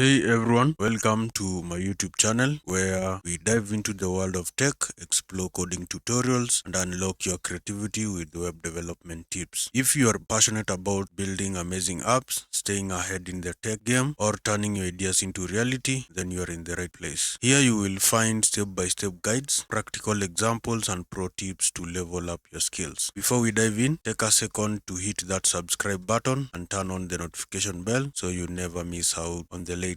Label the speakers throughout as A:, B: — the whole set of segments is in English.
A: Hey everyone, welcome to my YouTube channel where we dive into the world of tech, explore coding tutorials, and unlock your creativity with web development tips. If you are passionate about building amazing apps, staying ahead in the tech game, or turning your ideas into reality, then you are in the right place. Here you will find step-by-step guides, practical examples, and pro tips to level up your skills. Before we dive in, take a second to hit that subscribe button and turn on the notification bell so you never miss out on the latest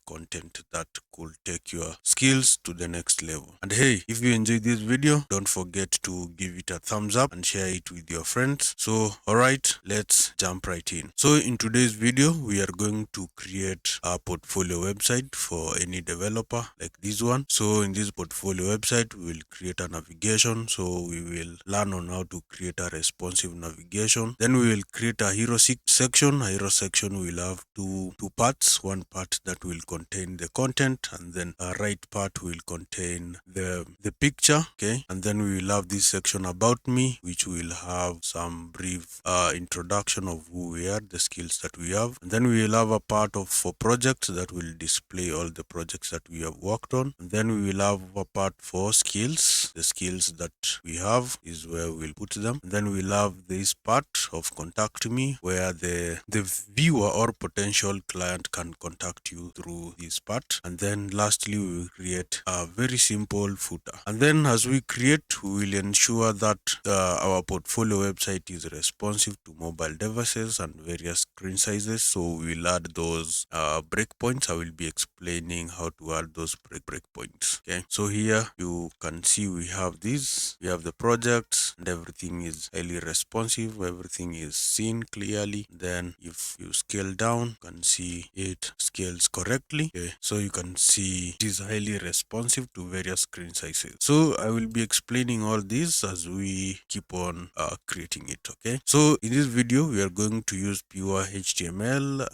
A: content that could take your skills to the next level. And hey, if you enjoyed this video, don't forget to give it a thumbs up and share it with your friends. So alright, let's jump right in. So in today's video, we are going to create a portfolio website for any developer like this one. So in this portfolio website, we will create a navigation. So we will learn on how to create a responsive navigation. Then we will create a hero section. A hero section will have two parts. One part that will contain the content, and then a right part will contain the picture. Okay, and then we will have this section about me, which will have some brief introduction of who we are, the skills that we have, and then we will have a part of for projects that will display all the projects that we have worked on, and then we will have a part for skills. The skills that we have is where we'll put them, and then we'll have this part of contact me, where the viewer or potential client can contact you through this part. And then lastly, we will create a very simple footer. And then as we create, we will ensure that our portfolio website is responsive to mobile devices and various screen sizes. So we will add those breakpoints. I will be explaining how to add those breakpoints. Okay, so here you can see we have this, we have the projects, and everything is highly responsive, everything is seen clearly. Then if you scale down, you can see it scales correctly. Okay, so you can see it is highly responsive to various screen sizes. So I will be explaining all this as we keep on creating it. Okay, so in this video we are going to use pure HTML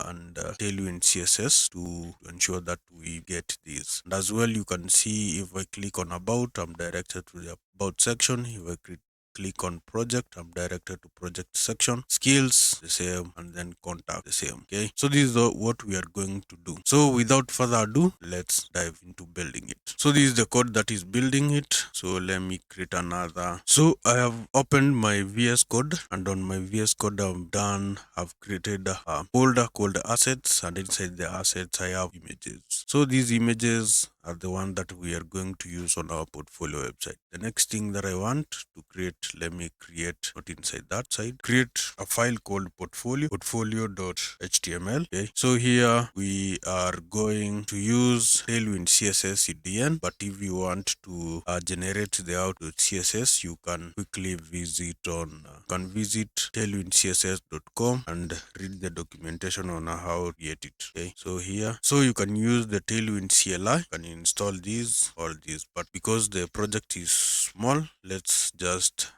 A: and Tailwind CSS to ensure that we get this. And as well, you can see if I click on about, I'm directed to the about section. If I click on project, I'm directed to project section. Skills the same, and then contact the same. Okay, so this is what we are going to do. So without further ado, let's dive into building it. So this is the code that is building it. So let me create another. So I have opened my VS Code, and on my VS Code I've created a folder called assets, and inside the assets I have images. So these images are the one that we are going to use on our portfolio website. The next thing that I want to create, let me create, not inside that side, create a file called portfolio.html. Okay, so here we are going to use Tailwind CSS CDN, but if you want to generate the out.css, you can quickly visit tailwindcss.com and read the documentation on how to create it. Okay, so here, so you can use the Tailwind CLI, you can install these, all these, but because the project is small, let's just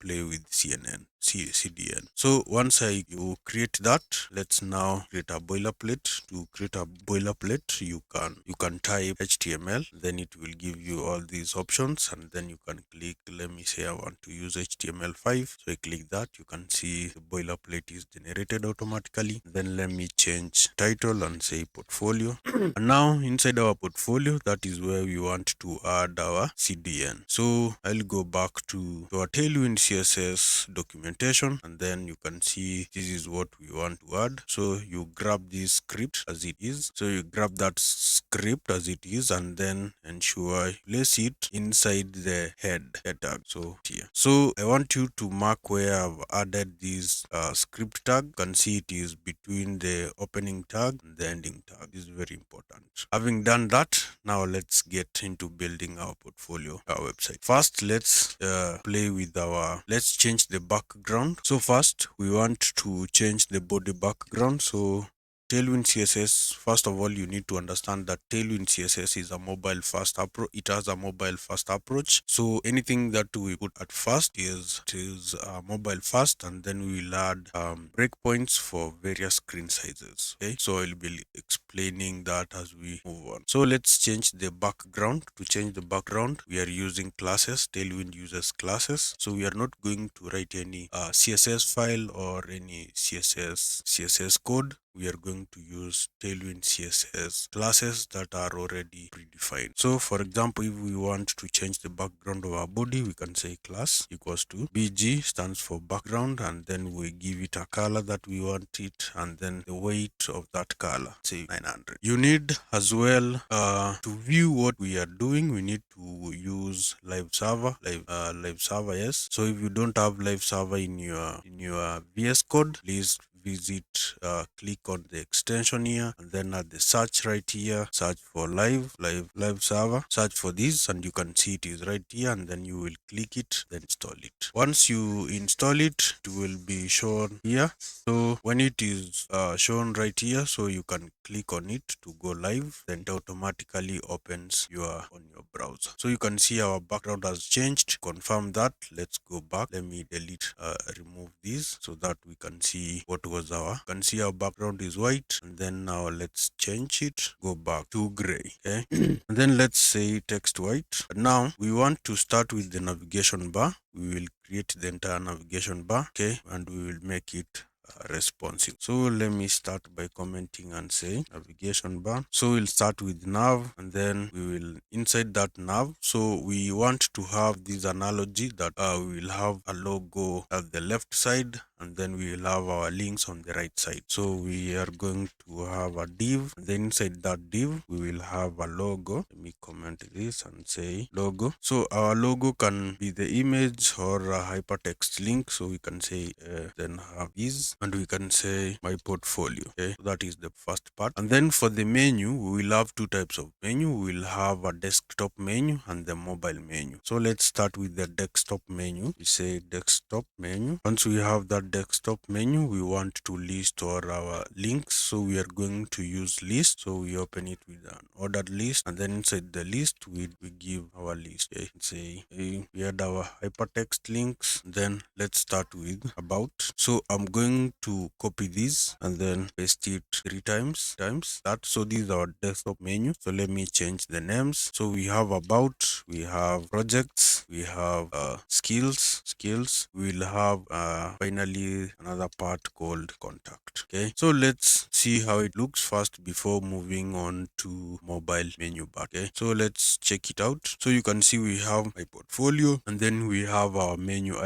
A: play with CDN. So once you create that, let's now create a boilerplate. To create a boilerplate, you can type HTML, then it will give you all these options, and then you can click, let me say I want to use HTML5, so I click that. You can see the boilerplate is generated automatically. Then let me change title and say portfolio. And now inside our portfolio, that is where we want to add our CDN. So I'll go back to our Tailwind CSS documentation, and then you can see this is what we want to add. So you grab this script as it is. So you grab that script as it is, and then ensure you place it inside the head tag. So here, so I want you to mark where I've added this script tag. You can see it is between the opening tag and the ending tag. This is very important. Having done that, now let's get into building our portfolio, our website. First, let's play with let's change the background. So first, we want to change the body background. So Tailwind CSS, first of all, you need to understand that Tailwind CSS is a mobile first approach. It has a mobile first approach. So anything that we put at first is mobile first, and then we will add breakpoints for various screen sizes. Okay, so I'll be explaining that as we move on. So let's change the background. To change the background, we are using classes. Tailwind uses classes. So we are not going to write any CSS file or any CSS code. we are going to use Tailwind CSS classes that are already predefined. So for example, if we want to change the background of our body, we can say class equals to BG, stands for background, and then we give it a color that we want it, and then the weight of that color, say 900. You need as well to view what we are doing, we need to use live server, live server, yes. So if you don't have live server in your VS Code, please visit, click on the extension here, and then at the search right here, search for live server, search for this, and you can see it is right here, and then you will click it, then install it. Once you install it, it will be shown here. So when it is shown right here, so you can click on it to go live, then it automatically opens on your browser. So you can see our background has changed. Confirm that. Let's go back. Let me delete, remove this so that we can see what was our. You can see our background is white, and then now let's change it. Go back to gray. Okay, and then let's say text white. Now we want to start with the navigation bar. We will create the entire navigation bar. Okay, and we will make it responsive. So let me start by commenting and say navigation bar. So we'll start with nav, and then we will inside that nav. So we want to have this analogy that we will have a logo at the left side, and then we will have our links on the right side. So we are going to have a div, and then inside that div we will have a logo. Let me comment this and say logo. So our logo can be the image or a hypertext link. So we can say then have is, and we can say my portfolio. Okay, so that is the first part. And then for the menu, we will have two types of menu. We will have a desktop menu and the mobile menu. So let's start with the desktop menu. We say desktop menu. Once we have that desktop menu, we want to list all our links. So we are going to use list. So we open it with an ordered list, and then inside the list we give our list. Okay, say we add our hypertext links. Then let's start with about. So I'm going to copy this and then paste it three times that. So this is our desktop menu. So let me change the names. So we have about, we have projects, we have skills. We'll have finally another part called contact. Okay, so let's see how it looks first before moving on to mobile menu bar. Okay, so let's check it out. So you can see we have my portfolio, and then we have our menu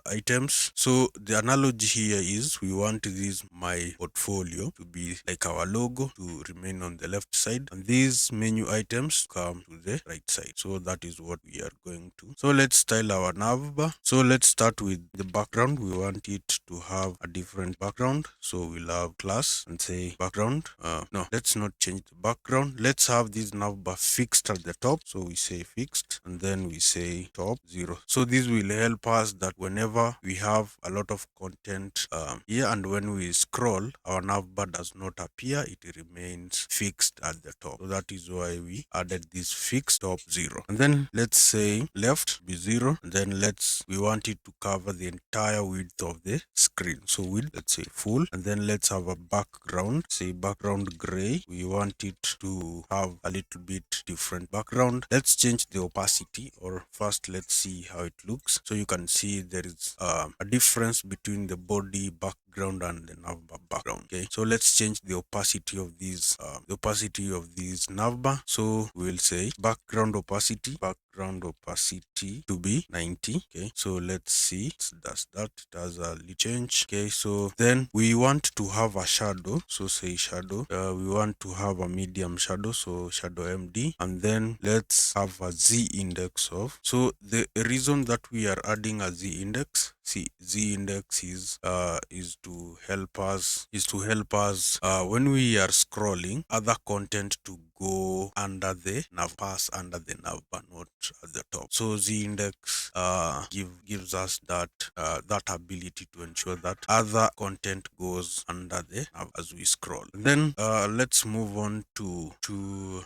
A: items. So the analogy here is we want this my portfolio to be like our logo to remain on the left side, and these menu items come to the right side. So that is what we are going to. So let's style our nav bar. So let's start with the background. We want it to have a different background. So we'll have class and say background. No, let's not change the background. Let's have this nav bar fixed at the top. So we say fixed, and then we say top 0. So this will help us that whenever we have a lot of content here, and when we scroll, our nav bar does not appear, it remains fixed at the top. So that is why we added this fixed top 0. And then let's say left be 0, and then we want it to cover the entire width of the screen. So width, let's say full, and then let's have a background, say background gray. We want it to have a little bit different background. Let's change the opacity, or first let's see how it looks. So you can see there is a difference between the body background and the navbar background. Okay, so let's change the opacity of these navbar. So we'll say background opacity to be 90. Okay, so let's see, does that, it has a little change. Okay, so then we want to have a shadow. So say shadow, we want to have a medium shadow, so shadow MD, and then let's have a Z index of. So the reason that we are adding a Z index, Z index is to help us when we are scrolling other content to go under the nav, pass under the nav bar, not at the top. So Z index gives us that ability to ensure that other content goes under the nav as we scroll. And then let's move on to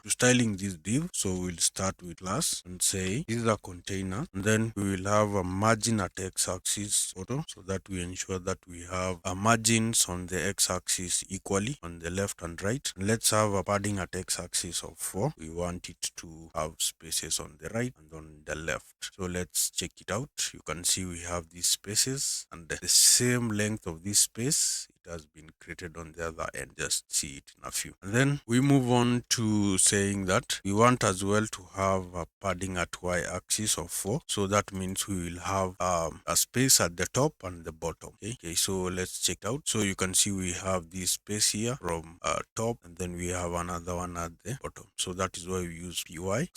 A: styling this div. So we'll start with class and say this is a container, and then we will have a margin at x-axis auto, so that we ensure that we have margins on the x-axis equally on the left and right. And let's have a padding at x-axis of 4. We want it to have spaces on the right and on the left. So let's check it out. You can see we have these spaces, and the same length of this space, has been created on the other end. Just see it in a few. And then we move on to saying that we want as well to have a padding at y-axis of 4. So that means we will have a space at the top and the bottom. Okay, so let's check it out. So you can see we have this space here from top, and then we have another one at the bottom. So that is why we use py.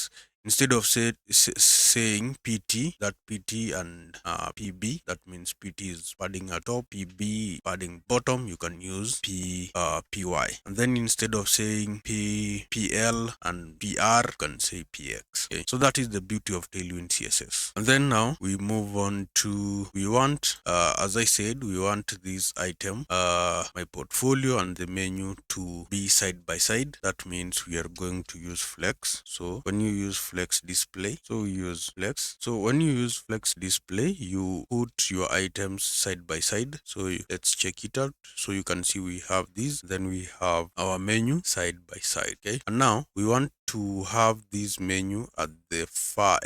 A: Instead of saying PT, that PT and PB, that means PT is padding at top, PB padding bottom, you can use PY. And then instead of saying PL and PR, you can say PX. Okay, so that is the beauty of Tailwind CSS. And then now we move on to, we want, as I said, we want this item, my portfolio and the menu to be side by side. That means we are going to use flex. So when you use flex display, so we use flex. So when you use flex display, you put your items side by side. So let's check it out. So you can see we have this, then we have our menu side by side. Okay, and now we want to have this menu at the far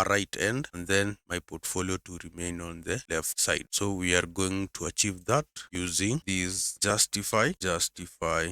A: right end, and then my portfolio to remain on the left side. So we are going to achieve that using this justify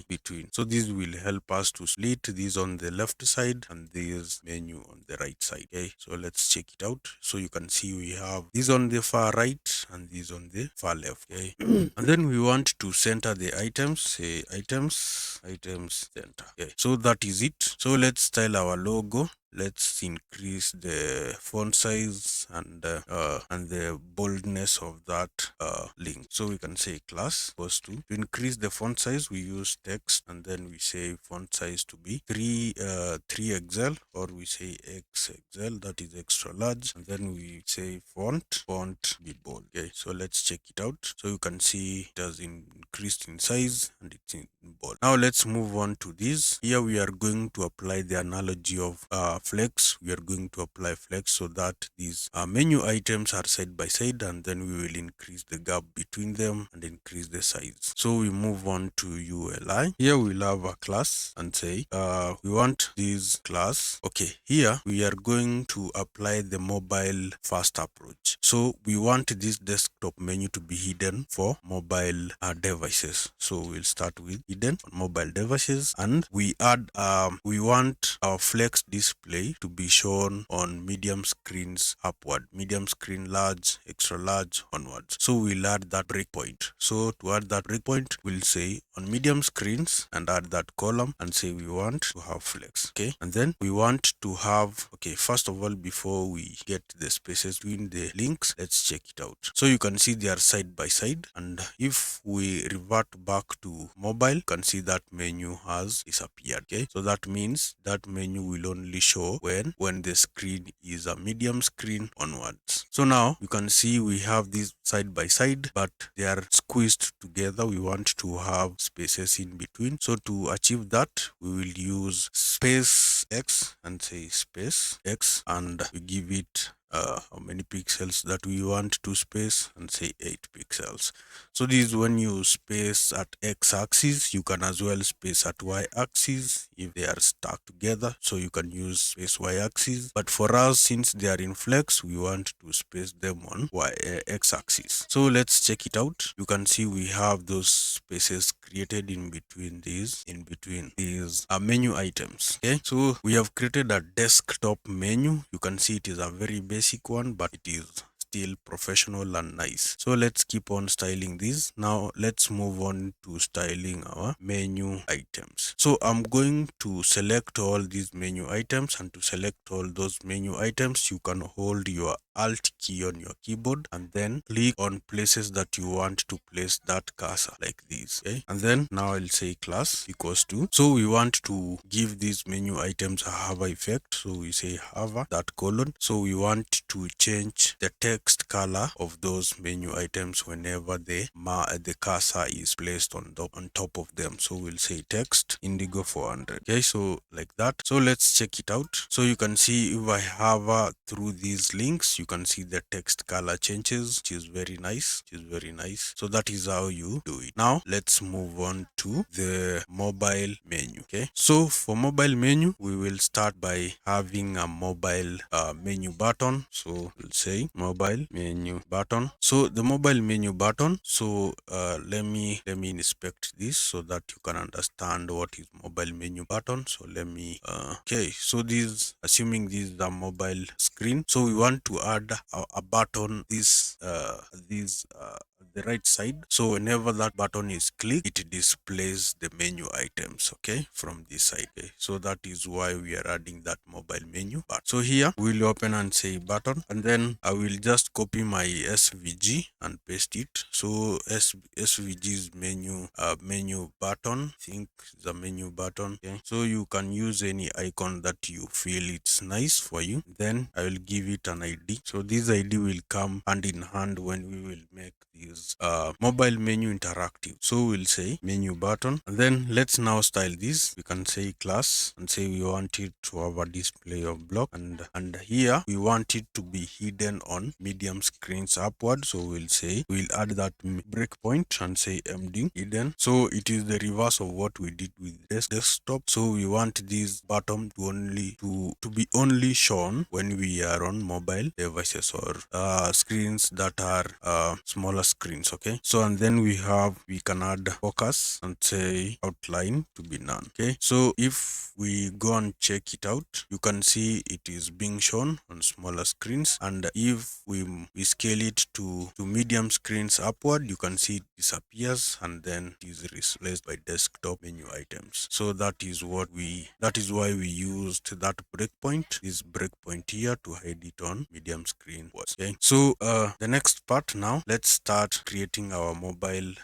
A: between. So this will help us to split this on the left side and this menu on the right side. Okay, so let's check it out. So you can see we have this on the far right and this on the far left. Okay, and then we want to center the items. Say items center. Okay, so that is it. So let's style our logo. Let's increase the font size and the boldness of that link. So we can say class equals to increase the font size, we use text, and then we say font size to be 3 XL, or we say XXL, that is extra large, and then we say font be bold. Okay, so let's check it out. So you can see it has increased in size and it's in bold. Now let's move on to this. Here we are going to apply the analogy of flex. We are going to apply flex so that these menu items are side by side, and then we will increase the gap between them and increase the size. So we move on to ULI. Here we'll have a class and say we want this class. Okay, here we are going to apply the mobile first approach. So we want this desktop menu to be hidden for mobile devices. So we'll start with hidden on mobile devices, and we add we want our flex display to be shown on medium screens upward, medium screen large, extra large onwards. So we'll add that breakpoint. So to add that breakpoint, we'll say on medium screens and add that column and say we want to have flex. Okay, and then we want to have, okay, first of all, before we get the spaces between the links, let's check it out. So you can see they are side by side, and if we revert back to mobile, you can see that menu has disappeared. Okay, so that means that menu will only show when the screen is a medium screen onwards. So now you can see we have this side by side, but they are squeezed together. We want to have spaces in between. So to achieve that, we will use space X and say space X, and we give it how many pixels that we want to space, and say 8 pixels. So this is when you space at x-axis. You can as well space at y-axis if they are stuck together, so you can use space y-axis. But for us, since they are in flex, we want to space them on x-axis. So let's check it out. You can see we have those spaces created in between these menu items. Okay, so we have created a desktop menu. You can see it is a very basic one, but it is still professional and nice. So let's keep on styling this. Now let's move on to styling our menu items. So I'm going to select all these menu items, and to select all those menu items, you can hold your Alt key on your keyboard and then click on places that you want to place that cursor, like this. Okay, and then now I'll say class equals to, so we want to give these menu items a hover effect, so we say hover that colon. So we want to change the text color of those menu items whenever the cursor is placed on top of them. So we'll say text indigo 400. Okay, so like that. So let's check it out. So you can see if I hover through these links, you you can see the text color changes, which is very nice, so that is how you do it. Now let's move on to the mobile menu. Okay, so for mobile menu, we will start by having a mobile menu button. So we'll say mobile menu button. So the mobile menu button, so let me inspect this so that you can understand what is mobile menu button. So let me okay, so this, assuming this is a mobile screen, so we want to add a button this at the right side. So whenever that button is clicked, it displays the menu items, okay, from this side. Okay, so that is why we are adding that mobile menu button. So here we'll open and say button, and then I will just copy my SVG and paste it. So SVG's menu button, I think the menu button. Okay, so you can use any icon that you feel it's nice for you. Then I will give it an ID. So this ID will come hand in hand when we will make this mobile menu interactive. So we'll say menu button, and then let's now style this. We can say class and say we want it to have a display of block, and here we want it to be hidden on medium screens upward. So we'll say we'll add that breakpoint and say md hidden. So it is the reverse of what we did with desktop. So we want this button to be only shown when we are on mobile devices or screens that are smaller screens. Okay, so and then we can add focus and say outline to be none. Okay, so if we go and check it out, you can see it is being shown on smaller screens, and if we scale it to medium screens upward, you can see it disappears and then it is replaced by desktop menu items. So that is why we used that breakpoint, this breakpoint here, to hide it on medium screen. Okay, so the next part, now let's start creating our mobile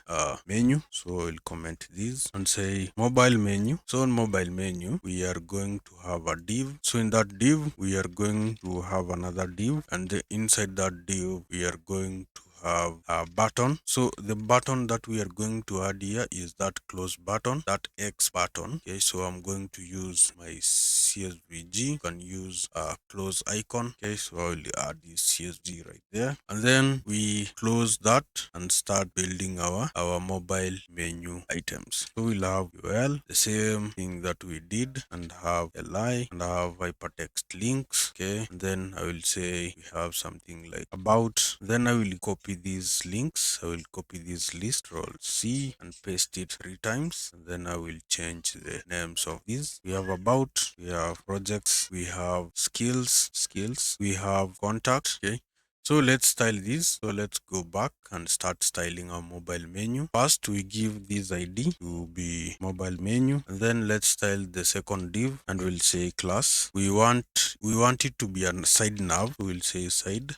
A: menu. So I'll comment this and say mobile menu. So on mobile menu, we are going to have a div. So in that div, we are going to have another div, and inside that div, we are going to have a button. So the button that we are going to add here is that close button, that X button. Okay, so I'm going to use my CSVG. You can use a close icon. Okay, so I will add this CSV right there, and then we close that and start building our mobile menu items. So we'll have URL, the same thing that we did, and have li and have hypertext links. Okay, and then I will say we have something like about. Then I will copy these links. I will copy this list, Control C, and paste it 3 times, and then I will change the names of these. We have about, we have projects, we have skills, we have contact. Okay, so let's style this. So let's go back and start styling our mobile menu. First, we give this ID to be mobile menu, and then let's style the second div, and we'll say class. We want it to be a side nav. We'll say side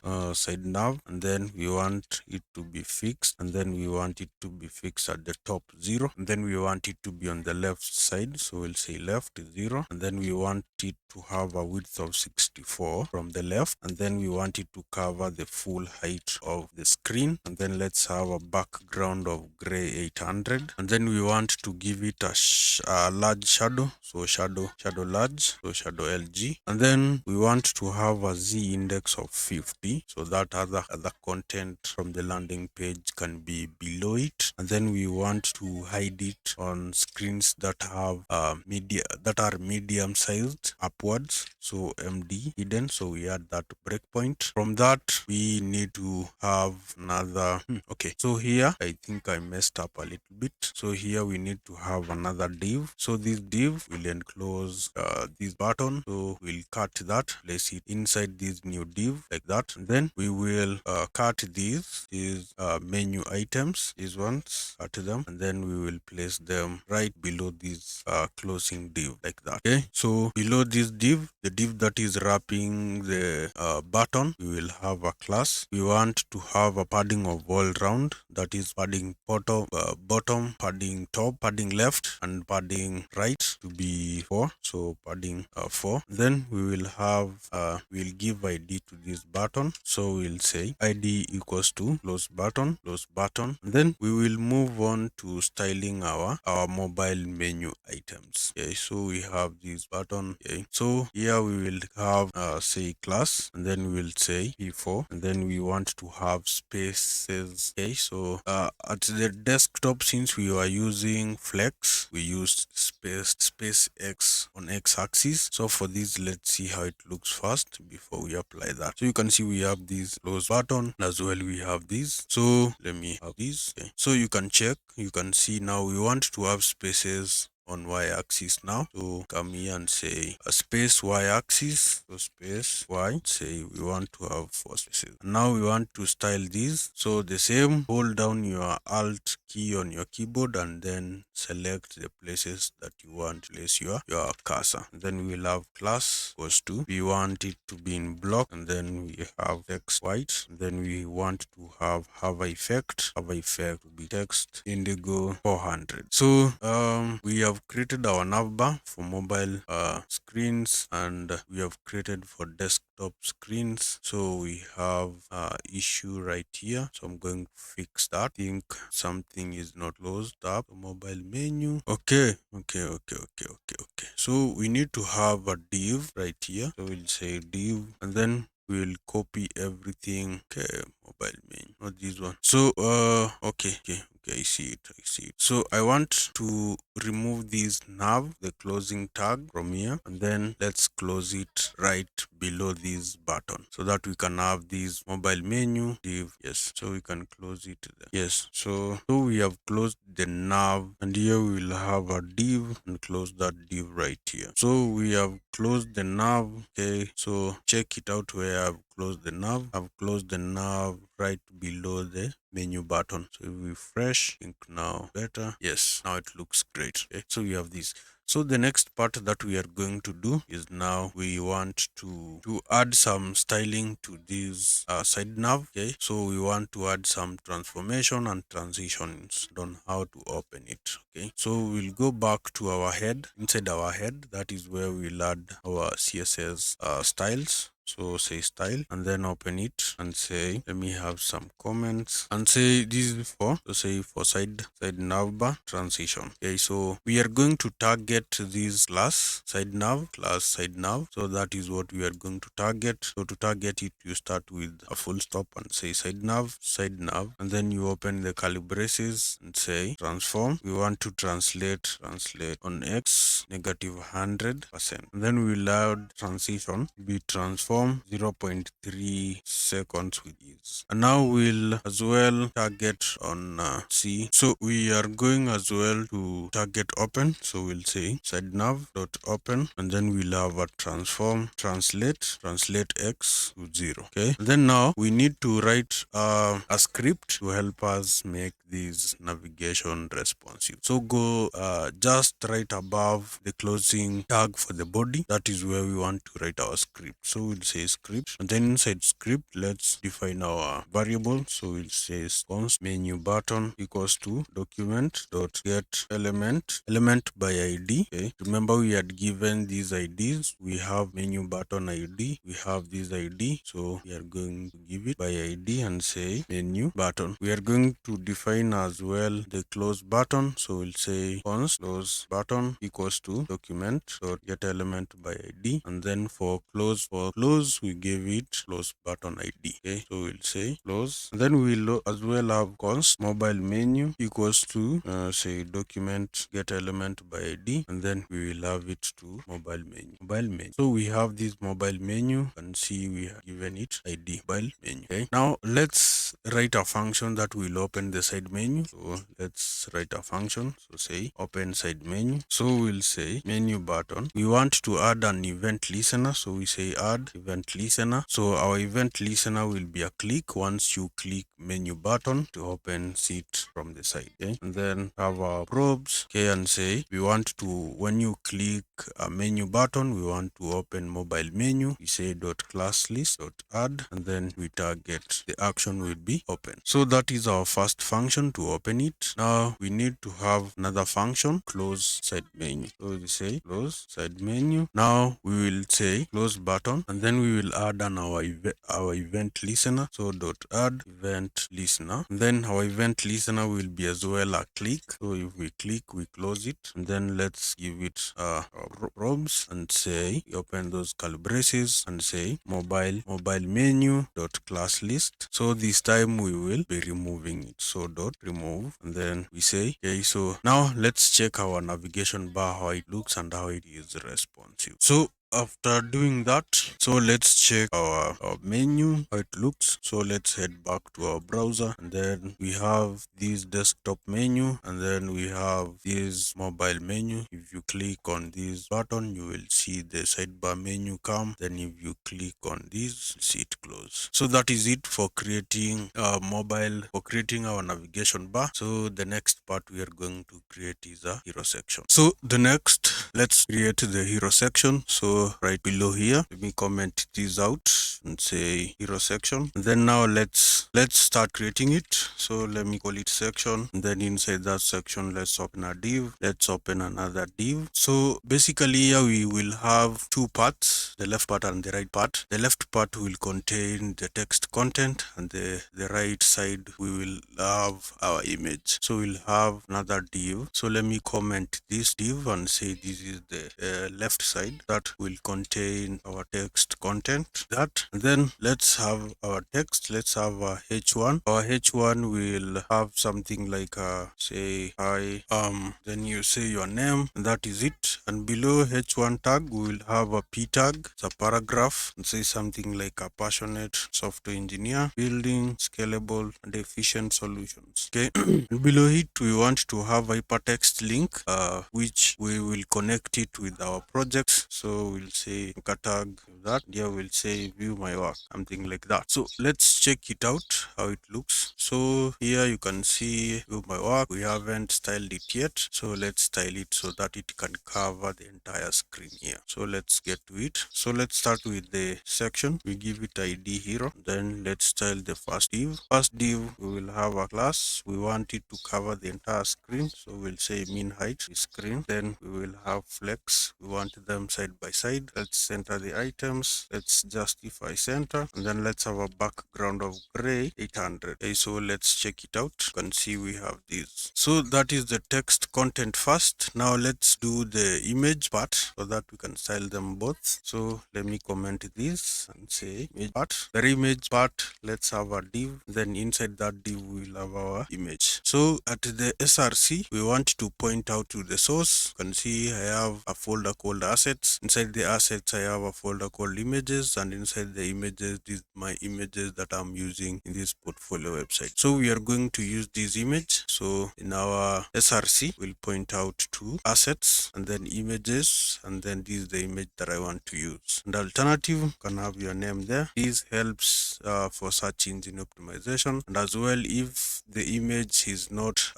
A: nav, and then we want it to be fixed, and then we want it to be fixed at the top 0, and then we want it to be on the left side. So we'll say left 0, and then we want it to have a width of 64 from the left, and then we want it to cover the full height of the screen, and then let's have a background of gray 800, and then we want to give it a large shadow. So shadow large, so shadow LG, and then we want to have a Z index of 50, so that other content from the landing page can be below it, and then we want to hide it on screens that have medium sized upwards, so MD hidden. So we add that breakpoint. From that, we need to have another okay, so here I think I messed up a little bit. So here we need to have another div. So this div will enclose this button, so we'll cut that, place it inside this new div like that, and then we will cut these menu items, these ones, cut them, and then we will place them right below this closing div like that. Okay, so below this div, the div that is wrapping the button, we will have a class. We want to have a padding of all round, that is padding bottom, padding top, padding left, and padding right to be 4. So padding 4. Then we will have we'll give ID to this button. So we'll say ID equals to close button. And then we will move on to styling our mobile menu items. Okay, so we have this button. Okay, so here we will have say class, and then we will say p4, and then we want to have spaces. Okay, so at the desktop, since we are using flex, we use space x on x-axis. So for this, let's see how it looks first before we apply that. So you can see we have this close button, as well we have this. So let me have this. Okay, so you can check, you can see now we want to have spaces on y-axis now. So come here and say a space y-axis, so space y, say we want to have 4 spaces. And now we want to style this. So the same, hold down your alt key on your keyboard and then select the places that you want to place your cursor. And then we'll have class equals to, we want it to be in block, and then we have text white, and then we want to have effect to be text indigo 400. So we have created our navbar for mobile screens, and we have created for desktop screens. So we have issue right here, so I'm going to fix that. I think something is not closed up. Mobile menu. Okay. So we need to have a div right here. So we'll say div, and then we'll copy everything. Okay, mobile menu, not this one. So okay, I see it. So I want to remove this nav, the closing tag, from here, and then let's close it right below this button, so that we can have this mobile menu div. Yes, so we can close it there. Yes, so we have closed the nav, and here we will have a div, and close that div right here. So we have closed the nav. Okay, so check it out where I've closed the nav. I've closed the nav right below the menu button. So if we refresh, I think now better. Yes, now it looks great. Okay, so we have this. So the next part that we are going to do is, now we want to add some styling to this side nav. Okay, so we want to add some transformation and transitions on how to open it. Okay, so we'll go back to our head. Inside our head, that is where we'll add our CSS styles. So say style, and then open it and say, let me have some comments, and say this is for, so say for side navbar transition. Okay, so we are going to target this class side nav. So that is what we are going to target. So to target it, you start with a full stop and say side nav, and then you open the curly braces and say transform. We want to translate on x -100%. And then we'll add transition be transform 0.3 seconds with ease. And now we'll as well target on C. So we are going as well to target open. So we'll say side nav dot open, and then we'll have a transform translate x to 0. Okay, and then now we need to write a script to help us make this navigation responsive. So go just right above the closing tag for the body. That is where we want to write our script. So we'll say script, and then inside script, let's define our variable. So we'll say const menu button equals to document dot get element by ID. Okay, remember we had given these IDs. We have menu button ID, we have this ID, so we are going to give it by ID and say menu button. We are going to define as well the close button. So we'll say const close button equals to document dot get element by ID, and then for close we give it close button ID. Okay, so we'll say close, and then we'll as well have const mobile menu equals to say document get element by ID, and then we will have it to mobile menu. So we have this mobile menu, you can see we have given it ID mobile menu. Okay, now let's write a function that will open the side menu. So let's write a function. So say open side menu. So we'll say menu button. We want to add an event listener, so we say add event event listener. So our event listener will be a click once you click menu button to open it from the side. Okay, and then have our probes. Okay, and say we want to, when you click a menu button, we want to open mobile menu. We say .class list .add, and then we target the action will be open. So that is our first function to open it. Now we need to have another function, close side menu. So we say close side menu. Now we will say close button, and then we will add an our event listener. So .add event listener. And then our event listener will be as well a click. So if we click, we close it, and then let's give it probes and say open those curly braces and say mobile menu .class list. So this time we will be removing it. So .remove, and then we say okay. So now let's check our navigation bar, how it looks and how it is responsive. So after doing that, so let's check our menu, how it looks. So let's head back to our browser, and then we have this desktop menu, and then we have this mobile menu. If you click on this button, you will see the sidebar menu come. Then if you click on this, see it close. So that is it for creating creating our navigation bar. So the next part we are going to create is a hero section. So the next, let's create the hero section. So right below here, let me comment this out and say hero section. And then now let's start creating it. So let me call it section, and then inside that section, let's open a div. Let's open another div. So basically here we will have two parts, the left part and the right part. The left part will contain the text content, and the right side we will have our image. So we'll have another div. So let me comment this div and say this is the left side that will contain our text content. That, and then let's have our text. Let's have a h1. Our h1 will have something like say hi, then you say your name, and that is it. And below h1 tag we will have a p tag. It's a paragraph, and say something like a passionate software engineer building scalable and efficient solutions. Okay. And below it we want to have hypertext link, which we will connect it with our projects. So we'll say tag that. Here we'll say view my work, something like that. So let's check it out how it looks. So here you can see view my work. We haven't styled it yet, so let's style it so that it can cover the entire screen here. So let's get to it. So let's start with the section. We give it ID hero, then let's style the first div. First div, we will have a class. We want it to cover the entire screen, so we'll say min height is screen. Then we will have flex. We want them side by side. Let's center the items. Let's justify center, and then let's have a background of gray 800. Okay, so let's check it out. You can see we have this. So that is the text content first. Now let's do the image part so that we can style them both. So let me comment this and say image part. The image part, let's have a div. Then inside that div we'll have our image. So at the src, we want to point out to the source. You can see I have a folder called assets. Inside the assets I have a folder called images, and inside the images, these my images that I'm using in this portfolio website. So we are going to use this image. So in our src, we'll point out to assets and then images, and then this is the image that I want to use. And alternative, you can have your name there. This helps for search engine optimization, and as well if the image is not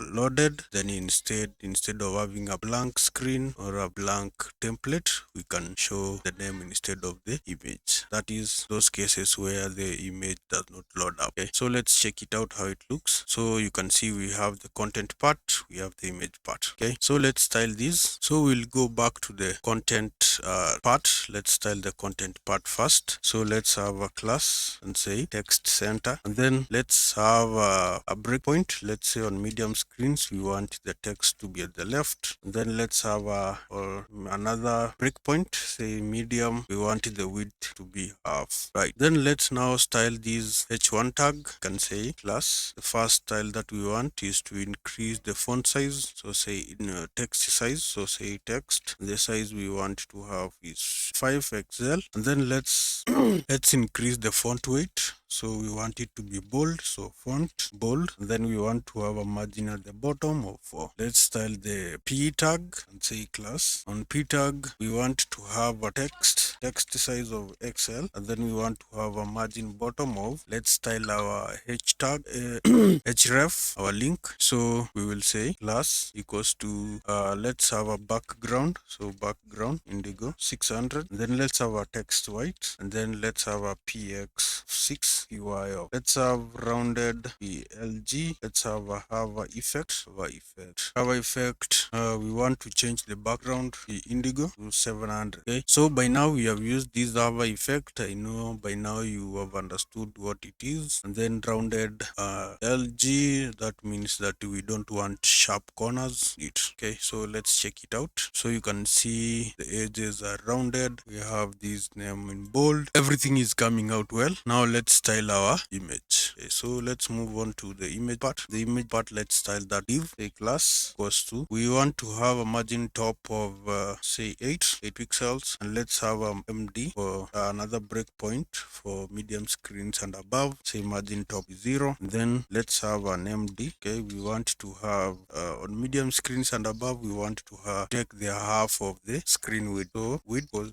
A: loaded, then instead of having a blank screen or a blank template, we can show the name instead of the image. That is those cases where the image does not load up. Okay, so let's check it out how it looks. So you can see we have the content part, we have the image part. Okay, so let's style this. So we'll go back to the content part. Let's style the content part first. So let's have a class and say text center, and then let's have a breakpoint. Let's say on medium screens we want the text to be at the left, and then let's have another breakpoint, say medium, we want the width to be half. Right, then let's now style this h1 tag. You can say class. The first style that we want is to increase the font size. So say in text size, so say text, the size we want to have is 5XL, and then let's increase the font weight. So we want it to be bold, so font bold, and then we want to have a margin at the bottom of 4. Let's style the p tag and say class. On p tag we want to have a text size of XL, and then we want to have a margin bottom of, let's style our h tag href, our link. So we will say class equals to let's have a background, so background indigo 600, and then let's have a text white, and then let's have a px6 py of, let's have rounded plg, let's have a hover effect, we want to change the background the indigo to 700. Okay, so by now we have used this hover effect. I know by now you have understood what it is. And then rounded lg, that means that we don't want sharp corners. Okay, so let's check it out. So you can see the edges are rounded, we have this name in bold, everything is coming out well. Now let's style our image. Okay, so let's move on to the image part. The image part, let's style that div a class equals to, we want to have a margin top of say 8 pixels, and let's have md for another breakpoint for medium screens and above, say margin top is 0. And then let's have an md. Okay, we want to have on medium screens and above, we want to have take the half of the screen width, so width was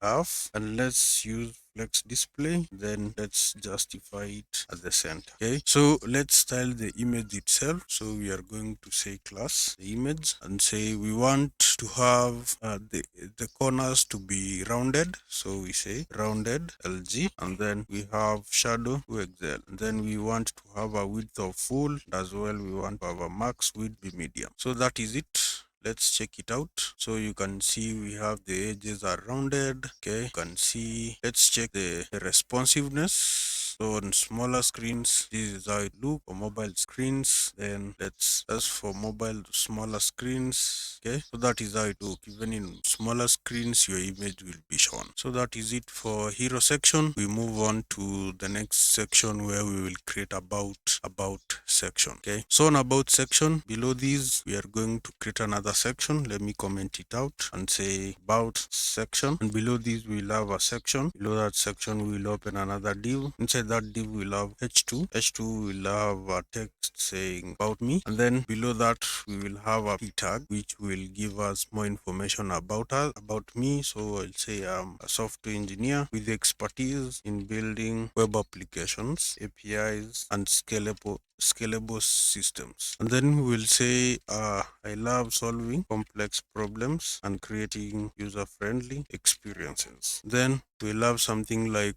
A: half, and let's use flex display, then let's justify it at the center. Okay, so let's style the image itself. So we are going to say class the image, and say we want to have the corners to be rounded, so we say rounded lg, and then we have shadow to excel, and then we want to have a width of full, as well we want to have a max width be medium. So that is it. Let's check it out. So you can see we have the edges are rounded. Okay, you can see, let's check the responsiveness. So on smaller screens, this is how it looks. For mobile screens, then that's for mobile smaller screens. Okay, so that is how it looks. Even in smaller screens, your image will be shown. So that is it for hero section. We move on to the next section where we will create about section. Okay, so on about section, below these we are going to create another section. Let me comment it out and say about section, and below this we'll have a section. Below that section we'll open another div. Inside that div we'll have h2 will have a text saying about me, and then below that we will have a p tag which will give us more information about me. So I'll say I'm a software engineer with expertise in building web applications, APIs, and scalable systems. And then we will say I love solving complex problems and creating user-friendly experiences. Then we'll have something like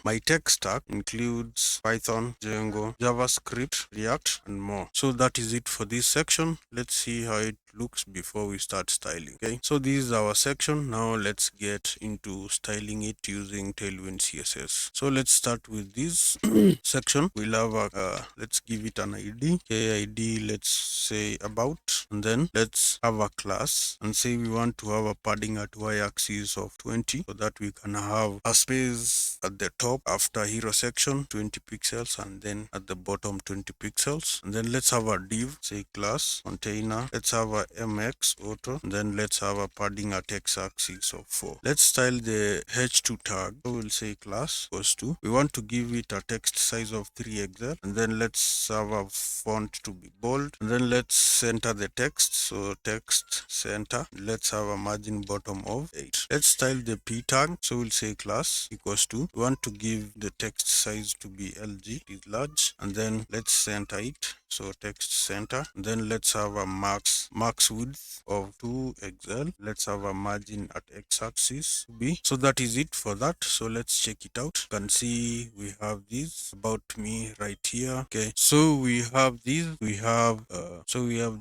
A: my tech stack includes Python, Django, JavaScript, React, and more. So that is it for this section. Let's see how it looks before we start styling. Okay, so this is our section. Now let's get into styling it using Tailwind CSS. So let's start with this section. We'll have a let's give it an id. Okay, id, let's say about, and then let's have a class and say we want to have a padding at y-axis of 20, so that we can have a space at the top after hero section 20 pixels, and then at the bottom 20 pixels. And then let's have a div, say class container, let's have a mx auto, and then let's have a padding at x-axis of 4. Let's style the h2 tag. So we'll say class equals to, we want to give it a text size of 3xl, and then let's have a font to be bold, and then let's center the text, so text center, let's have a margin bottom of 8. Let's style the p tag. So we'll say class equals to, we want to give the text size to be lg, is large, and then let's center it, so text center, and then let's have a max width of 2xl, let's have a margin at x-axis b. So that is it for that. So let's check it out. You can see we have this about me right here. Okay, so we have this, we have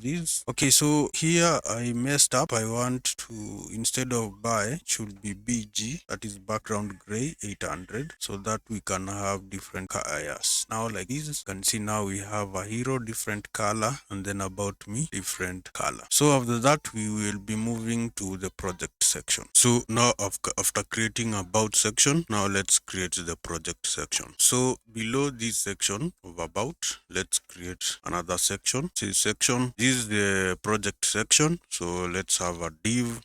A: this. Okay, so here I messed up. I want to, instead of by, it should be bg, that is background gray 800, so that we can have different colors. Now like this, you can see now we have a hero different color, and then about me different color. So after that we will be moving to the project section. So now after creating about section, now let's create the project section. So below this section of about, let's create another section. This section, this is the project section, so let's have a div.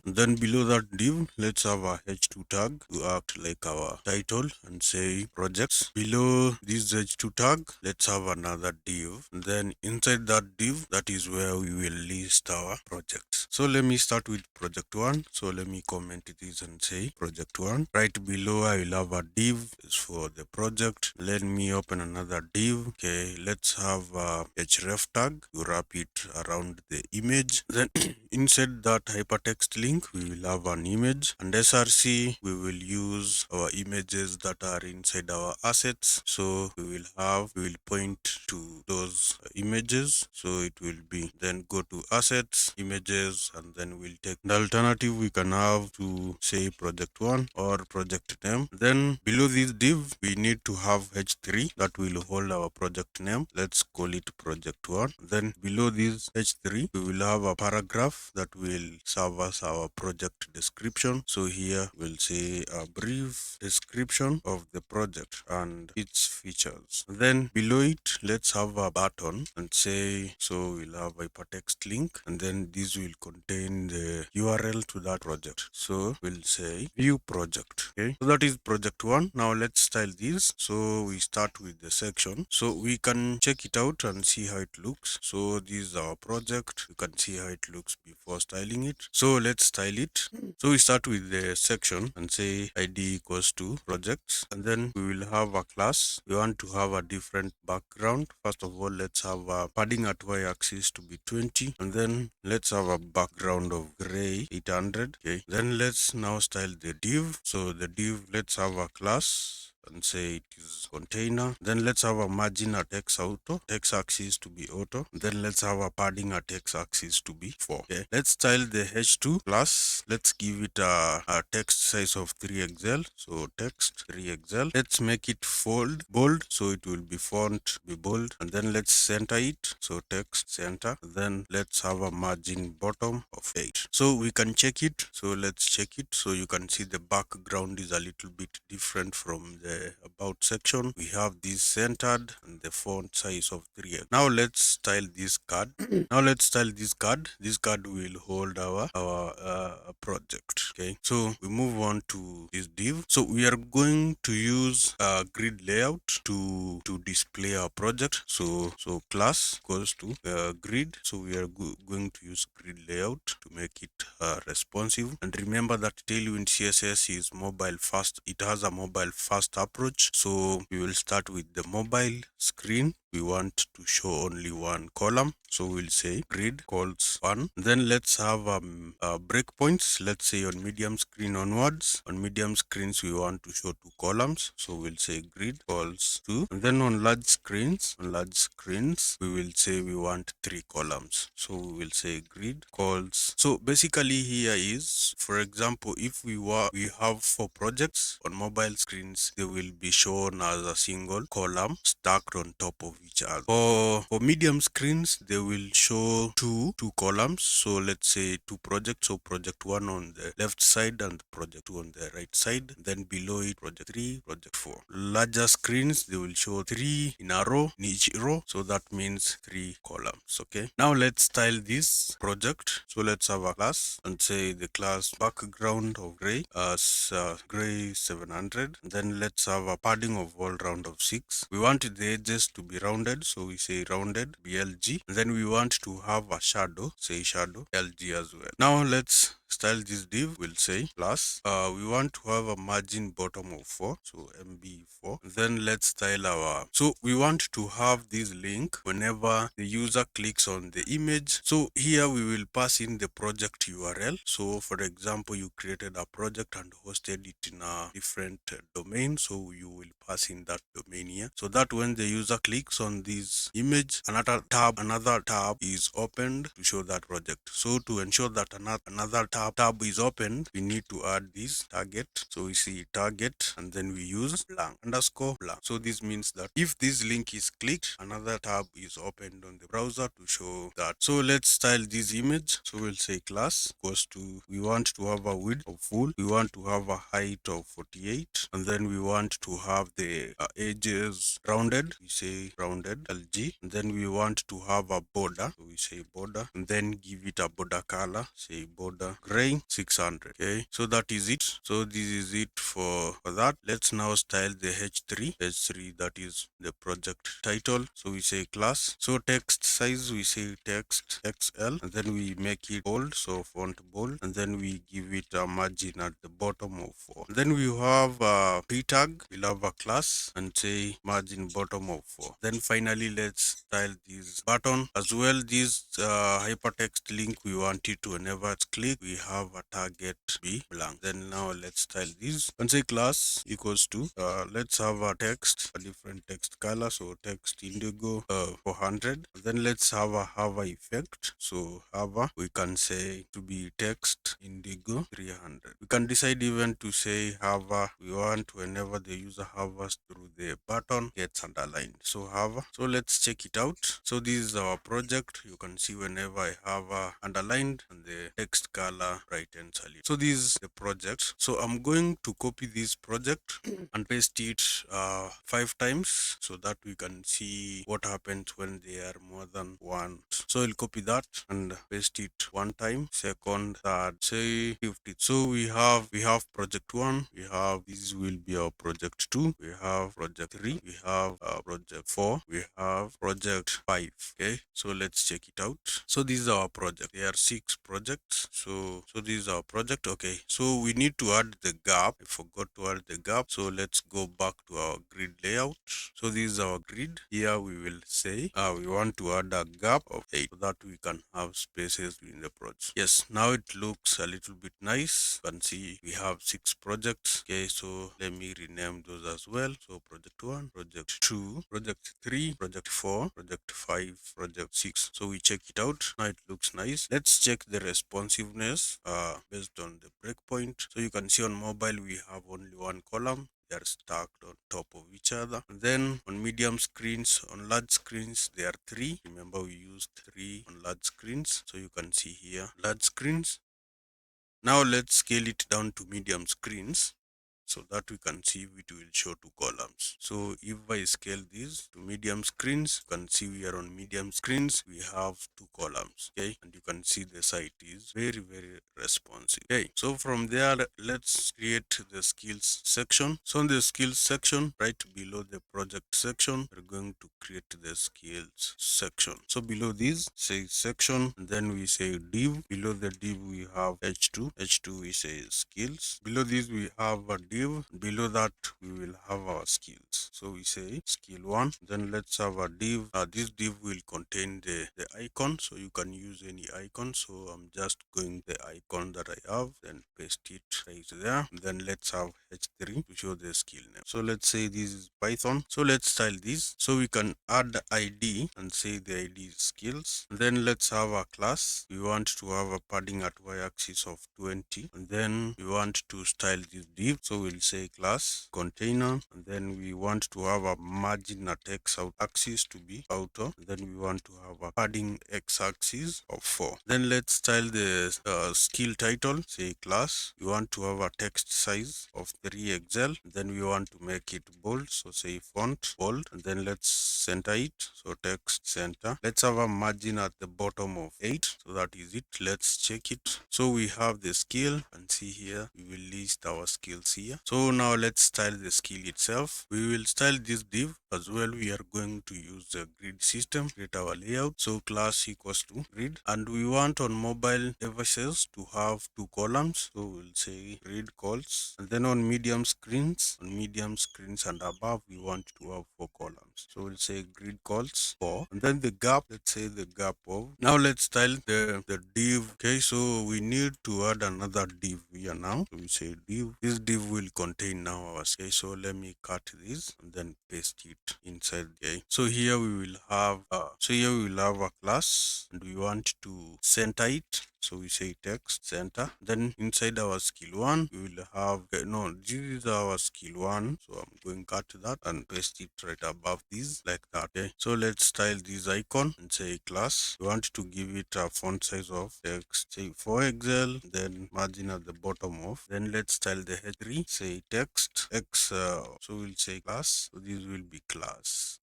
A: Then below that div, let's have a h2 tag to act like our title and say projects. Below this h2 tag, let's have another div, and then inside that div, that is where we will list our projects. So let me start with project 1. So let me comment this and say project 1. Right below I will have a div is for the project. Let me open another div. Okay, let's have a href tag to wrap it around the image. Then inside that hypertext link we will have an image, and src we will use our images that are inside our assets. So we will point to those images. So it will be, then go to assets, images, and then we'll take the alternative. We can have to say project 1 or project name. Then below this div we need to have h3 that will hold our project name. Let's call it project 1. Then below this h3 we will have a paragraph that will serve as our project description. So here we'll say a brief description of the project and its features. Then below it, let's have a button and say, so we'll have a hypertext link, and then this will contain the URL to that project. So we'll say view project. Okay, so that is project 1. Now let's style this. So we start with the section. So we can check it out and see how it looks. So this is our project. You can see how it looks before styling it. So let's style it. So we start with the section and say id equals to projects, and then we will have a class. We want to have a different background. First of all, let's have a padding at y-axis to be 20, and then let's have a background of gray 800. Okay, then let's now style the div. So the div, let's have a class and say it is container. Then let's have a margin at x-axis to be auto. Then let's have a padding at x-axis to be 4. Okay, let's style the h2 class. Let's give it a text size of 3xl. So text 3xl. Let's make it bold, so it will be font be bold. And then let's center it. So text center. Then let's have a margin bottom of 8. So we can check it. So let's check it. So you can see the background is a little bit different from the about section. We have this centered and the font size of 3x. Now let's style this card. This card will hold our project. Okay, so we move on to this div. So we are going to use a grid layout to display our project. So class goes to grid. So we are going to use grid layout to make it responsive. And remember that Tailwind CSS is mobile first. It has a mobile first approach. So we will start with the mobile screen. We want to show only one column. So we'll say grid calls 1. Then let's have breakpoints. Let's say on medium screen onwards. On medium screens we want to show 2 columns. So we'll say grid calls 2. And then on large screens we will say we want 3 columns. So we will say grid calls. So basically here is, for example, if we have 4 projects on mobile screens, they will be shown as a single column stacked on top of each other. For medium screens, they will show two columns. So let's say 2 projects. So project 1 on the left side and project 2 on the right side. Then below it, project 3, project 4. Larger screens, they will show 3 in a row in each row. So that means 3 columns. Okay. Now let's style this project. So let's have a class and say the class background of gray as gray 700. Then let's have a padding of all round of 6. We want the edges to be rounded, so we say rounded blg. And then we want to have a shadow, say shadow lg as well. Now let's style this div. We'll say plus we want to have a margin bottom of 4, so mb4. Then let's style our, so we want to have this link whenever the user clicks on the image. So here we will pass in the project URL. So for example, you created a project and hosted it in a different domain, so you will pass in that domain here, so that when the user clicks on this image, another tab is opened to show that project. So to ensure that another tab is opened, we need to add this target. So we see target and then we use blank _blank. So this means that if this link is clicked, another tab is opened on the browser to show that. So let's style this image. So we'll say class goes to, we want to have a width of full, we want to have a height of 48, and then we want to have the edges rounded. We say rounded rounded LG, and then we want to have a border, so we say border, and then give it a border color, say border gray 600. Okay, so that is it. So this is it for that. Let's now style the h3, that is the project title. So we say class. So text size, we say text XL, and then we make it bold, so font bold, and then we give it a margin at the bottom of 4. Then we have a p-tag. We'll have a class and say margin bottom of 4. Then finally, let's style this button as well. This hypertext link, we want it to whenever it's click, we have a target be blank. Then now let's style this and say class equals to let's have a text, a different text color, so text indigo 400. Then let's have a hover effect, so hover we can say to be text indigo 300. We can decide even to say hover we want whenever the user hovers through the button gets underlined, so hover. So let's check it out. So this is our project. You can see whenever I hover underlined and the text color brighten solid. So this is the project. So I'm going to copy this project and paste it 5 times so that we can see what happens when they are more than one. So I'll copy that and paste it 1 time, second, third, say 50. So we have project 1, we have this will be our project 2, we have project 3, we have project 4, we have project 5. Okay, so let's check it out. So this is our project. There are 6 projects. So this is our project. Okay, so we need to add the gap. I forgot to add the gap. So let's go back to our grid layout. So this is our grid. Here we will say we want to add a gap of 8 so that we can have spaces in the project. Yes, now it looks a little bit nice. You can see we have 6 projects. Okay, so let me rename those as well. So project 1, project 2, project 3, project 4, project 5, project 6. So we check it out. Now it looks nice. Let's check the responsiveness based on the breakpoint. So you can see on mobile we have only 1 column. They are stacked on top of each other. And then on medium screens, on large screens, there are 3. Remember we used 3 on large screens. So you can see here large screens. Now let's scale it down to medium screens so that we can see it will show 2 columns. So if I scale this to medium screens, you can see we are on medium screens, we have 2 columns. Okay, and you can see the site is very responsive. Okay, so from there let's create the skills section. So in the skills section, right below the project section, we're going to create the skills section. So below this say section, and then we say div. Below the div we have h2 we say skills. Below this we have a div. Below that we will have our skills. So we say skill 1. Then let's have a div. This div will contain the icon, so you can use any icon. So I'm just going the icon that I have, then paste it right there. Then let's have h3 to show the skill name. So let's say this is Python. So let's style this. So we can add ID and say the ID is skills. And then let's have a class. We want to have a padding at y-axis of 20. And then we want to style this div. So we'll say class container, and then we want to have a margin at x-axis to be auto, and then we want to have a padding x-axis of 4. Then let's style the skill title, say class. We want to have a text size of 3XL, then we want to make it bold, so say font bold, and then let's center it, so text center. Let's have a margin at the bottom of 8, so that is it. Let's check it. So we have the skill, and see here we will list our skills here. So now let's style the skill itself. We will style this div as well. We are going to use the grid system, create our layout. So class equals to grid, and we want on mobile devices to have 2 columns. So we'll say grid calls, and then on medium screens and above we want to have 4 columns. So we'll say grid calls 4, and then the gap, let's say the gap of. Now let's style the div. Okay, so we need to add another div here now. So we say div. This div will contain now our. Okay, so let me cut this and then paste it inside. Okay, so here we will have a class, and we want to center it. So we say text center. Then inside our skill 1, we will have, no, this is our skill 1. So I'm going to cut that and paste it right above this like that. Okay. So let's style this icon and say class. We want to give it a font size of text, say 4XL, then margin at the bottom of. Then let's style the H3, say text X. So we'll say class. So this will be class.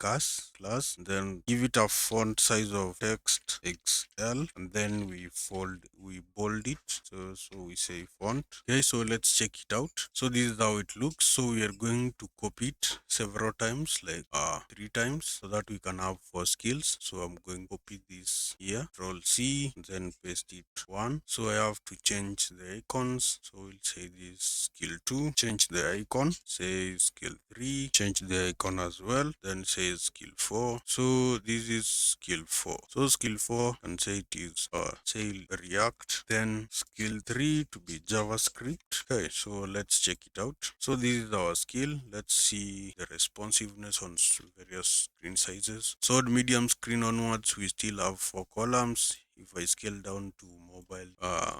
A: Then give it a font size of text XL, and then we bold it. So we say font. Okay, so let's check it out. So this is how it looks. So we are going to copy it several times, like 3 times, so that we can have 4 skills. So I'm going to copy this here, Control C, then paste it one. So I have to change the icons. So we'll say this skill 2, change the icon, say skill 3, change the icon as well, then say skill 4. So this is skill 4. So skill 4 and say it is say React, then skill 3 to be JavaScript. Okay, so let's check it out. So this is our skill. Let's see the responsiveness on various screen sizes. So at medium screen onwards, we still have 4 columns. If I scale down to mobile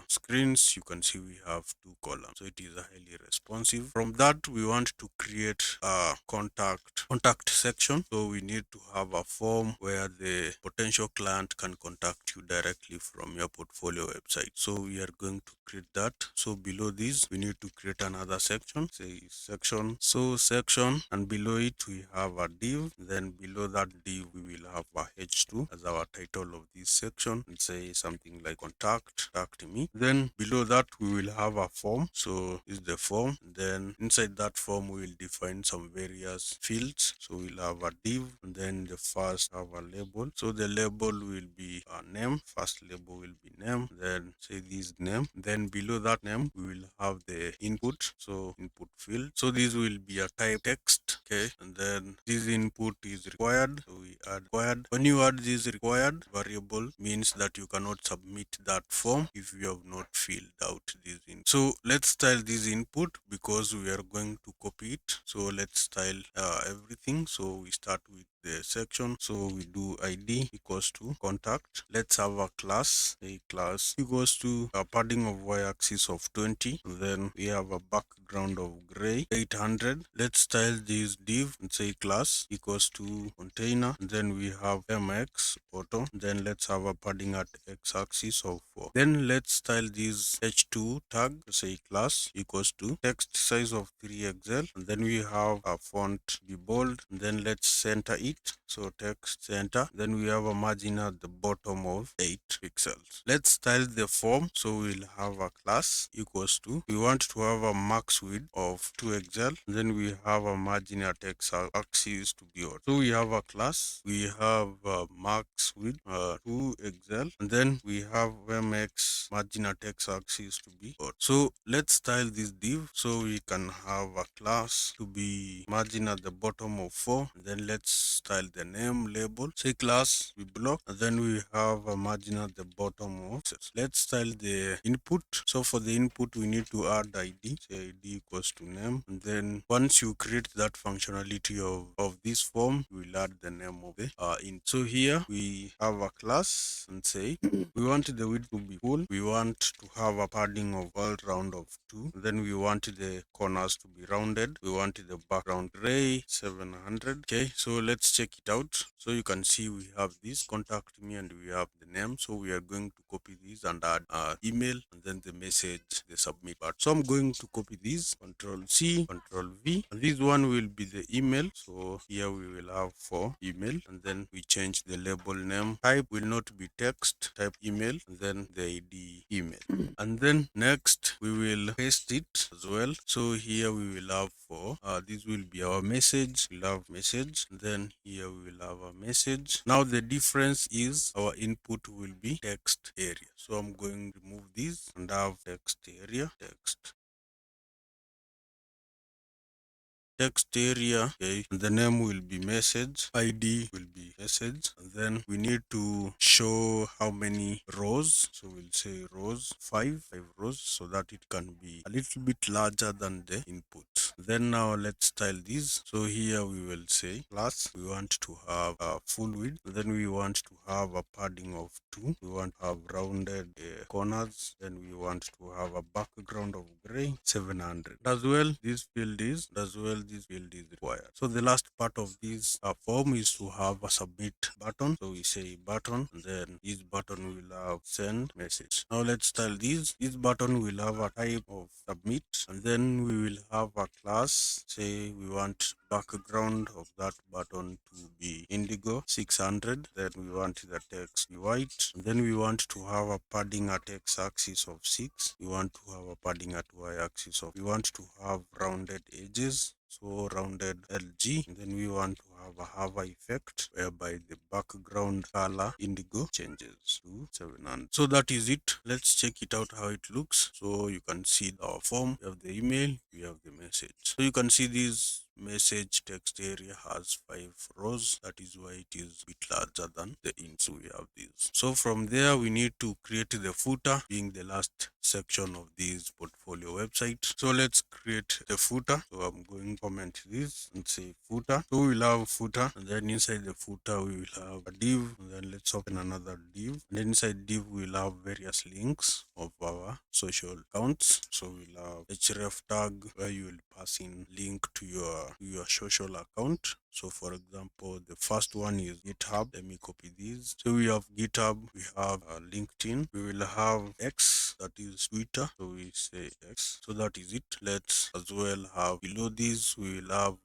A: screens, you can see we have 2 columns. So it is a highly responsive. From that, we want to create a contact section. So we need to have a form where the potential client can contact you directly from your portfolio website. So we are going to create that. So below this, we need to create another section, say section. So section, and below it we have a div. Then below that div we will have a h2 as our title of this section, and say something like contact me. Then below that we will have a form. So is the form. Then inside that form we will define some various fields. So we'll have a div, and then the first have a label. So the label will be a name. First label will be name. Then say this name. Then below that name we will have the input. So input field. So this will be a type text. Okay, and then this input is required. So we add required. When you add this required variable, means that you cannot submit that form if you have not filled out this in. So let's style this input because we are going to copy it. So let's style everything. So we start with the section. So we do id equals to contact. Let's have a class. A class equals to a padding of y-axis of 20. And then we have a background of gray 800. Let's style this div and say class equals to container. And then we have mx auto. Then let's have a padding at x-axis of 4. Then let's style this h2 tag, say class equals to text size of 3XL. And then we have a font be bold. And then let's center it. So text center. Then we have a margin at the bottom of 8 pixels. Let's style the form. So we'll have a class equals to, we want to have a max width of 2XL. Then we have a margin at x-axis to be odd. So we have a class. We have a max width 2XL. And then we have mx margin at x-axis to be odd. So let's style this div. So we can have a class to be margin at the bottom of 4. And then let's style the name label. Say class we block. And then we have a margin at the bottom of 6. Let's style the input. So for the input we need to add id. Say id equals to name. And then once you create that functionality of this form, we'll add the name of the in. So here we have a class and say we want the width to be full. We want to have a padding of all round of 2. Then we want the corners to be rounded. We want the background gray 700. Okay, so let's check it out. So you can see we have this contact me and we have the name. So we are going to copy this and add email and then the message, the submit part. So I'm going to copy this, Control C, Control V, and this one will be the email. So here we will have for email, and then we change the label name. Type will not be text, type email, and then the ID email. And then next we will paste it as well. So here we will have for this will be our message. We'll have message, and then here we will have a message. Now the difference is our input will be text area. So I'm going to remove this and have text area, text area. Okay, and the name will be message, id will be message, and then we need to show how many rows. So we'll say rows, five rows, so that it can be a little bit larger than the input. Then now let's style this. So here we will say class, we want to have a full width, then we want to have a padding of 2, we want to have rounded corners, then we want to have a background of gray 700. As well this field is required. So the last part of this form is to have a submit button. So we say button, and then this button will have send message. Now let's style this button will have a type of submit, and then we will have a class. Say we want background of that button to be indigo 600, then we want the text be white, and then we want to have a padding at x-axis of 6, we want to have a padding at y-axis of, we want to have rounded edges, so rounded LG, and then we want to have a hover effect whereby the background color indigo changes to 700. So that is it. Let's check it out how it looks. So you can see our form, we have the email, we have the message. So you can see this message text area has 5 rows. That is why it is a bit larger than the int. So we have this. So from there we need to create the footer, being the last section of this portfolio website. So let's create the footer. So I'm going to comment this and say footer. So we'll have footer, and then inside the footer we will have a div, and then let's open another div, and then inside div we'll have various links of our social accounts. So we'll have href tag where you will pass in link to your social account. So for example, the first one is GitHub. Let me copy this. So we have GitHub, we have LinkedIn, we will have X, that is Twitter. So we say X. So that is it. Let's as well have below this, we will have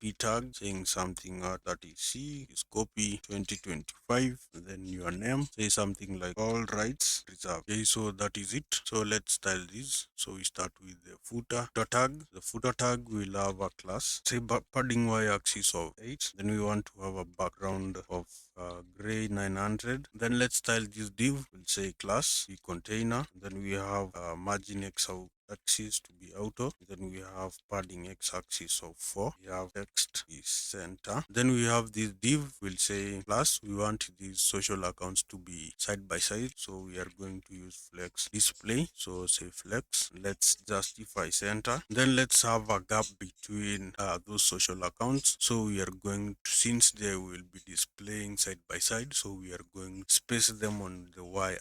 A: p tag saying something that is C is copy 2025, and then your name, say something like all rights reserved. Okay, so that is it. So let's style this. So we start with the footer tag. The footer tag will have a class, say padding y-axis of 8, then we want to have a background of gray 900. Then let's style this div, we'll say class the container, then we have margin x axis to be auto, then we have padding x-axis of 4, we have text is center, then we have this div, we'll say class, we want these social accounts to be side by side, so we are going to use flex display. So say flex, let's justify center, then let's have a gap between those social accounts. So we are going to, since they will be displaying side by side, so we are going to space them on the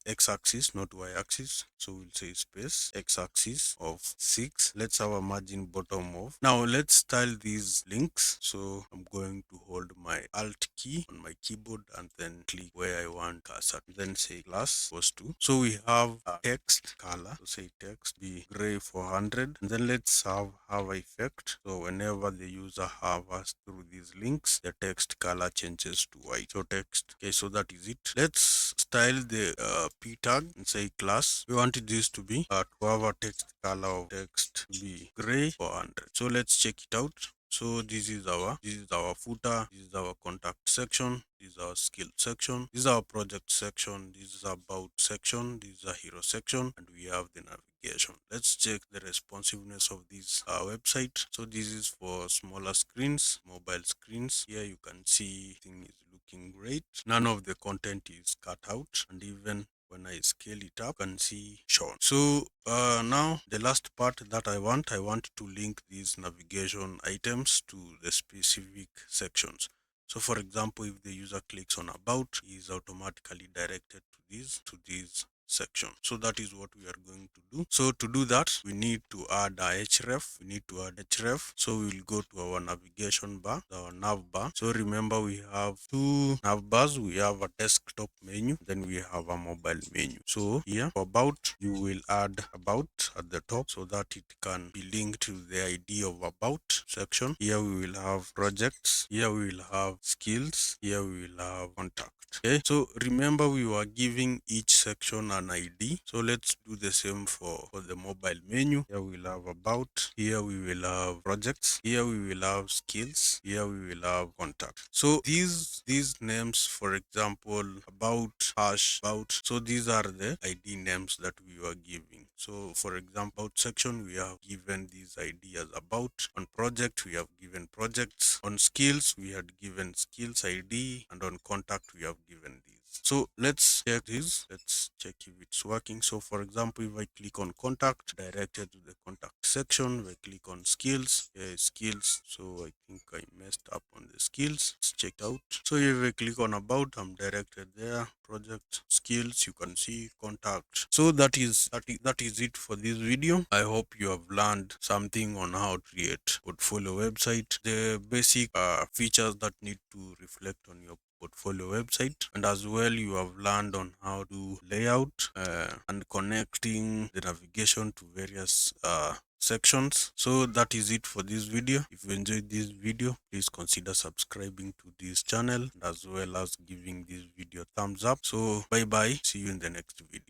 A: x-axis, not y-axis. So we'll say space x-axis of 6. Let's have a margin bottom of. Now let's style these links. So I'm going to hold my alt key on my keyboard and then click where I want cursor, then say class equals to. So we have a text color, so say text be gray 400, and then let's have hover effect. So whenever the user hovers through these links, the text color changes to white. So text. Okay, so that is it. Let's style the p tag and say class. We want this to be to have a text color of text be gray 400. So let's check it out. So this is our footer, this is our contact section, this is our skill section, this is our project section, this is about section, this is a hero section, and we have the navigation. Let's check the responsiveness of this website. So this is for smaller screens, mobile screens. Here you can see thing is looking great. None of the content is cut out, and even when I scale it up, you can see shown. So now the last part that I want to link these navigation items to the specific sections. So for example, if the user clicks on about, he is automatically directed to this section. So that is what we are going to do. So to do that, we need to add a href. So we will go to our navigation bar, our nav bar. So remember, we have two nav bars. We have a desktop menu, then we have a mobile menu. So here for about, you will add about at the top so that it can be linked to the ID of about section. Here we will have projects, here we will have skills, here we will have contact. Okay, so remember we were giving each section an ID. So let's do the same for the mobile menu. Here we'll have about, here we will have projects, here we will have skills, here we will have contact. So these names, for example, about, hash, about, so these are the ID names that we were giving. So for example, section, we have given these ID as about. On project, we have given projects. On skills, we had given skills ID, and on contact, we have given these. So let's check this. Let's check if it's working. So for example, if I click on contact, directed to the contact section. If I click on skills, skills. So I think I messed up on the skills. Let's check out. So if I click on about, I'm directed there. Project skills, you can see contact. So that is it for this video. I hope you have learned something on how to create portfolio website, the basic features that need to reflect on your portfolio website, and as well you have learned on how to layout and connecting the navigation to various sections. So that is it for this video. If you enjoyed this video, please consider subscribing to this channel as well as giving this video a thumbs up. So bye bye, see you in the next video.